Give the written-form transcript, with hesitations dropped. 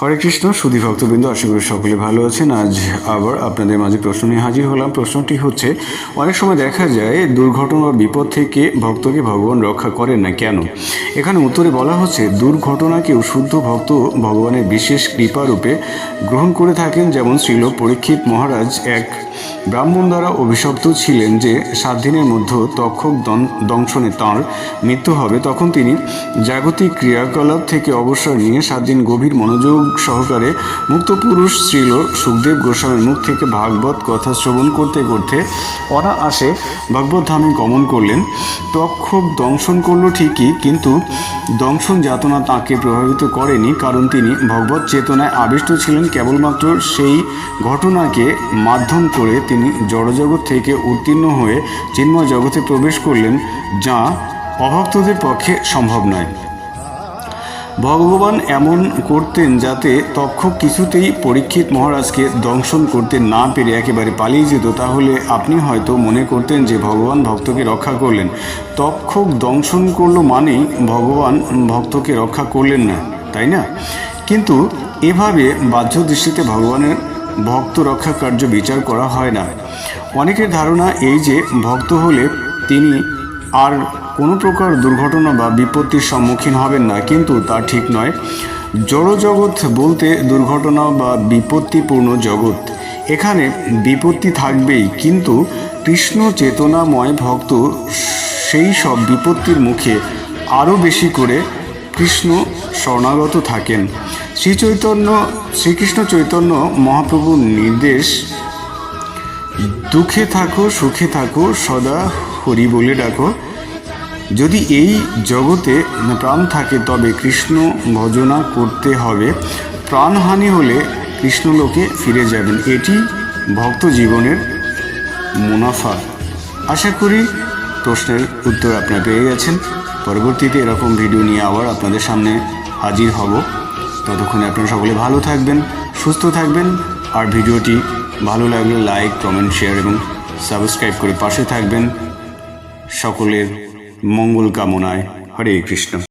হরে কৃষ্ণ সুধী ভক্তবৃন্দ, আশা করি সকলে ভালো আছেন। আজ আবার আপনাদের মাঝে প্রশ্ন নিয়ে হাজির হলাম। প্রশ্নটি হচ্ছে, অনেক সময় দেখা যায় দুর্ঘটনা বা বিপদ থেকে ভক্তকে ভগবান রক্ষা করেন না, কেন? এখানে উত্তরে বলা হচ্ছে, দুর্ঘটনাকেও শুদ্ধ ভক্ত ভগবানের বিশেষ কৃপারূপে গ্রহণ করে থাকেন। যেমন শ্রীল পরীক্ষিত মহারাজ এক ব্রাহ্মণ দ্বারা অভিশপ্ত ছিলেন যে 7 দিনের মধ্যে তক্ষক দংশনে তাঁর মৃত্যু হবে। তখন তিনি জাগতিক ক্রিয়াকলাপ থেকে অবসর নিয়ে 7 দিন গভীর মনোযোগ সহকারে মুক্তপুরুষ শ্রীল সুখদেব গোস্বামীর মুখ থেকে ভাগবত কথা শ্রবণ করতে করতে অনায়াসে ভাগবত ধামে গমন করলেন। তক্ষক দংশন করল ঠিকই, কিন্তু দংশন যাতনা তাঁকে প্রভাবিত করেনি, কারণ তিনি ভগবত চেতনায় আবিষ্ট ছিলেন। কেবলমাত্র সেই ঘটনাকে মাধ্যম করে তিনি জড়জগৎ থেকে উত্তীর্ণ হয়ে চিন্ময় জগতে প্রবেশ করলেন, যা অভক্তদের পক্ষে সম্ভব নয়। ভগবান এমন করতেন যাতে তক্ষক কিছুতেই পরীক্ষিত মহারাজকে দংশন করতে না পেরে একেবারে পালিয়ে যেত। তাহলে আপনি হয়তো মনে করতেন যে ভগবান ভক্তকে রক্ষা করলেন। তক্ষক দংশন করলো মানেই ভগবান ভক্তকে রক্ষা করলেন না, তাই না? কিন্তু এভাবে বাহ্য দৃষ্টিতে ভগবানের ভক্ত রক্ষা কার্য বিচার করা হয় না। অনেকের ধারণা এই যে ভক্ত হলে তিনি আর কোনো প্রকার দুর্ঘটনা বা বিপত্তির সম্মুখীন হবেন না, কিন্তু তা ঠিক নয়। জড়জগৎ বলতে দুর্ঘটনা বা বিপত্তিপূর্ণ জগৎ। এখানে বিপত্তি থাকবেই, কিন্তু কৃষ্ণ চেতনাময় ভক্ত সেই সব বিপত্তির মুখে আরও বেশি করে কৃষ্ণ শরণাগত থাকেন। শ্রীকৃষ্ণ চৈতন্য মহাপ্রভুর নির্দেশ, দুঃখে থাকো সুখে থাকো সদা হরি বলে ডাকো। যদি এই জগতে প্রাণ থাকে তবে কৃষ্ণ ভজনা করতে হবে। প্রাণহানি হলে কৃষ্ণলোকে ফিরে যাবেন। এটি ভক্ত জীবনের মুনাফা। আশা করি প্রশ্নের উত্তর আপনারা পেয়ে গেছেন। পরবর্তীতে এরকম ভিডিও নিয়ে আবার আপনাদের সামনে হাজির হব। ততক্ষণে আপনারা সকলে ভালো থাকবেন, সুস্থ থাকবেন। আর ভিডিওটি ভালো লাগলে লাইক, কমেন্ট, শেয়ার এবং সাবস্ক্রাইব করে পাশে থাকবেন। সকলের মঙ্গল কামনায়। হরে কৃষ্ণ।